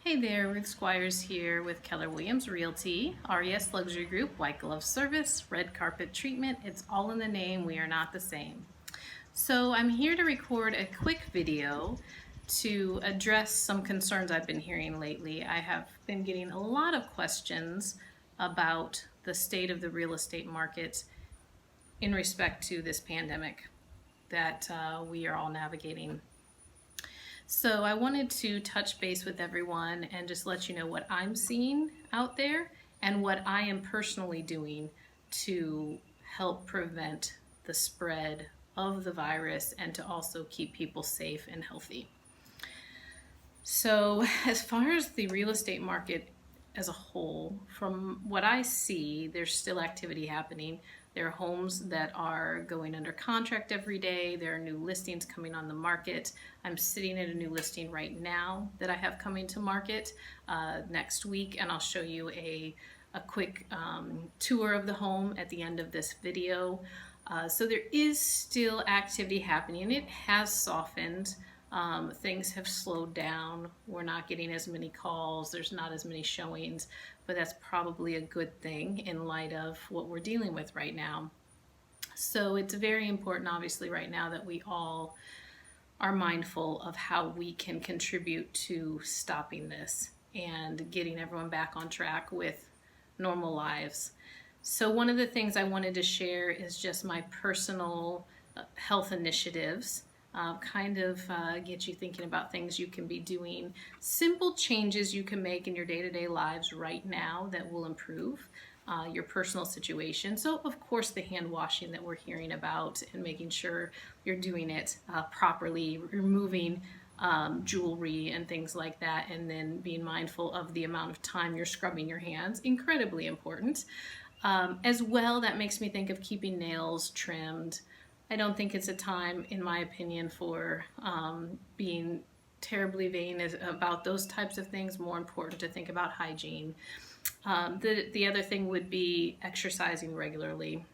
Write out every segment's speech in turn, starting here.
Hey there, Ruth Squires here with Keller Williams Realty, RES Luxury Group, white glove service, red carpet treatment. It's all in the name. We are not the same. So I'm here to record a quick video to address some concerns I've been hearing lately. I have been getting a lot of questions about the state of the real estate market in respect to this pandemic that we are all navigating. So I wanted to touch base with everyone and just let you know what I'm seeing out there and what I am personally doing to help prevent the spread of the virus and to also keep people safe and healthy. So as far as the real estate market as a whole, from what I see, there's still activity happening. There are homes that are going under contract every day. There are new listings coming on the market. I'm sitting at a new listing right now that I have coming to market next week, and I'll show you a quick tour of the home at the end of this video. So there is still activity happening. It has softened. Things have slowed down. We're not getting as many calls. There's not as many showings, but that's probably a good thing in light of what we're dealing with right now. So it's very important, obviously, right now that we all are mindful of how we can contribute to stopping this and getting everyone back on track with normal lives. So one of the things I wanted to share is just my personal health initiatives. Get you thinking about things you can be doing, simple changes you can make in your day-to-day lives right now that will improve your personal situation. So of course the hand washing that we're hearing about and making sure you're doing it properly, removing jewelry and things like that, and then being mindful of the amount of time you're scrubbing your hands, incredibly important. As well, that makes me think of keeping nails trimmed. I don't think it's a time, in my opinion, for being terribly vain about those types of things. More important to think about hygiene. The other thing would be exercising regularly.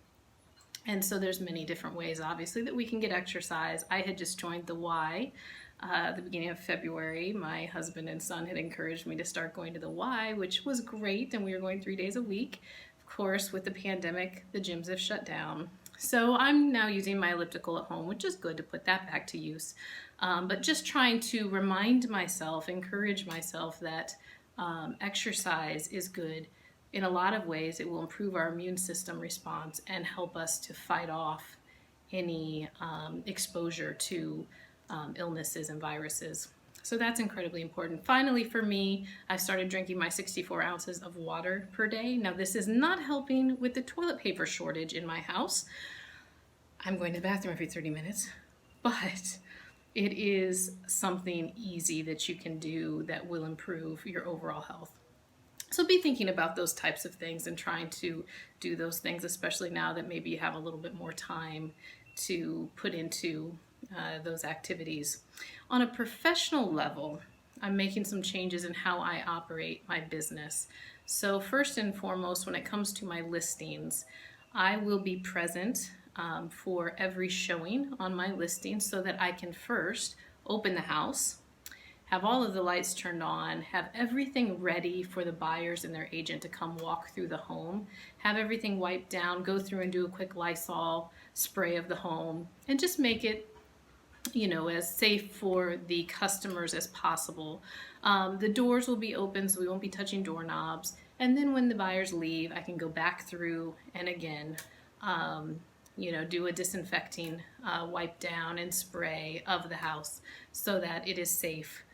And so there's many different ways, obviously, that we can get exercise. I had just joined the Y at the beginning of February. My husband and son had encouraged me to start going to the Y, which was great, and we were going 3 days a week. Of course, with the pandemic, the gyms have shut down. So I'm now using my elliptical at home, which is good to put that back to use. But just trying to remind myself, encourage myself that exercise is good. In a lot of ways, it will improve our immune system response and help us to fight off any exposure to illnesses and viruses. So that's incredibly important. Finally, for me, I started drinking my 64 ounces of water per day. Now, this is not helping with the toilet paper shortage in my house. I'm going to the bathroom every 30 minutes, but it is something easy that you can do that will improve your overall health. So be thinking about those types of things and trying to do those things, especially now that maybe you have a little bit more time to put into those activities. On a professional level, I'm making some changes in how I operate my business. So first and foremost, when it comes to my listings, I will be present for every showing on my listing so that I can first open the house, have all of the lights turned on, have everything ready for the buyers and their agent to come walk through the home, have everything wiped down, go through and do a quick Lysol spray of the home, and just make it as safe for the customers as possible. The doors will be open, so we won't be touching doorknobs. And then when the buyers leave, I can go back through and again, do a disinfecting wipe down and spray of the house so that it is safe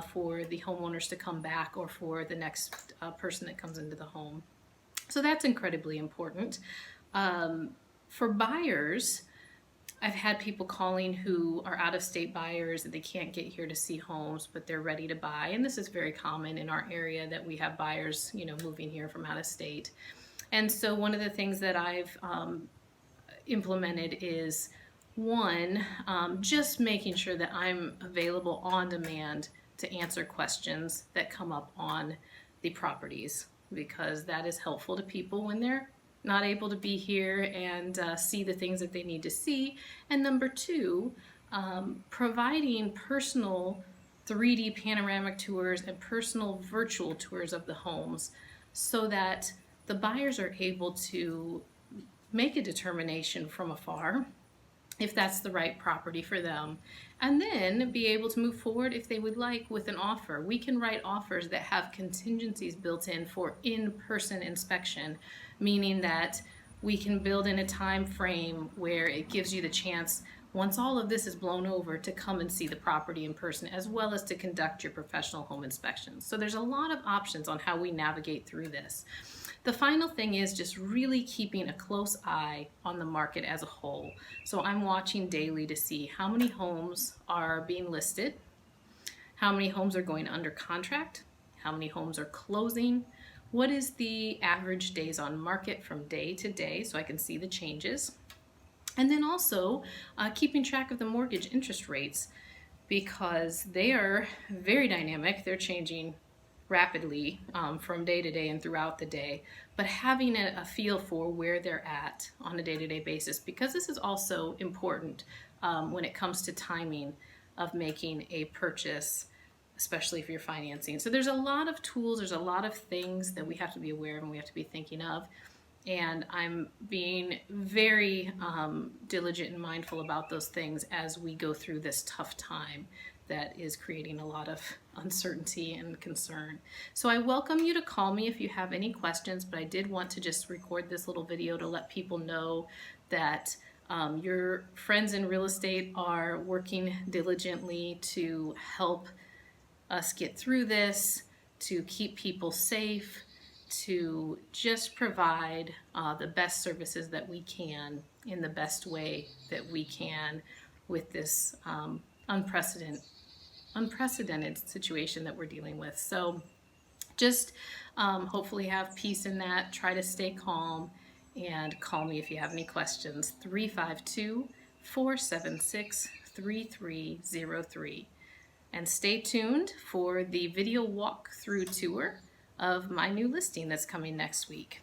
for the homeowners to come back or for the next person that comes into the home. So that's incredibly important. For buyers, I've had people calling who are out-of-state buyers and they can't get here to see homes, but they're ready to buy. And this is very common in our area that we have buyers, moving here from out of state. And so one of the things that I've implemented is, one, just making sure that I'm available on demand to answer questions that come up on the properties, because that is helpful to people when they're not able to be here and see the things that they need to see. And number two, providing personal 3D panoramic tours, and personal virtual tours of the homes so that the buyers are able to make a determination from afar if that's the right property for them, and then be able to move forward if they would like with an offer. We can write offers that have contingencies built in for in-person inspection, meaning that we can build in a time frame where it gives you the chance, once all of this is blown over, to come and see the property in person, as well as to conduct your professional home inspections. So there's a lot of options on how we navigate through this. The final thing is just really keeping a close eye on the market as a whole. So I'm watching daily to see how many homes are being listed, how many homes are going under contract, how many homes are closing, what is the average days on market from day to day so I can see the changes. And then also keeping track of the mortgage interest rates, because they are very dynamic. They're changing rapidly from day to day and throughout the day, but having a feel for where they're at on a day-to-day basis, because this is also important when it comes to timing of making a purchase, especially if you're financing. So there's a lot of tools, there's a lot of things that we have to be aware of and we have to be thinking of. And I'm being very diligent and mindful about those things as we go through this tough time that is creating a lot of uncertainty and concern. So I welcome you to call me if you have any questions, but I did want to just record this little video to let people know that your friends in real estate are working diligently to help us get through this, to keep people safe, to just provide the best services that we can in the best way that we can with this unprecedented situation that we're dealing with. So just hopefully have peace in that. Try to stay calm and call me if you have any questions. 352-476-3303. And stay tuned for the video walkthrough tour of my new listing that's coming next week.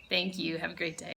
Thank you. Have a great day.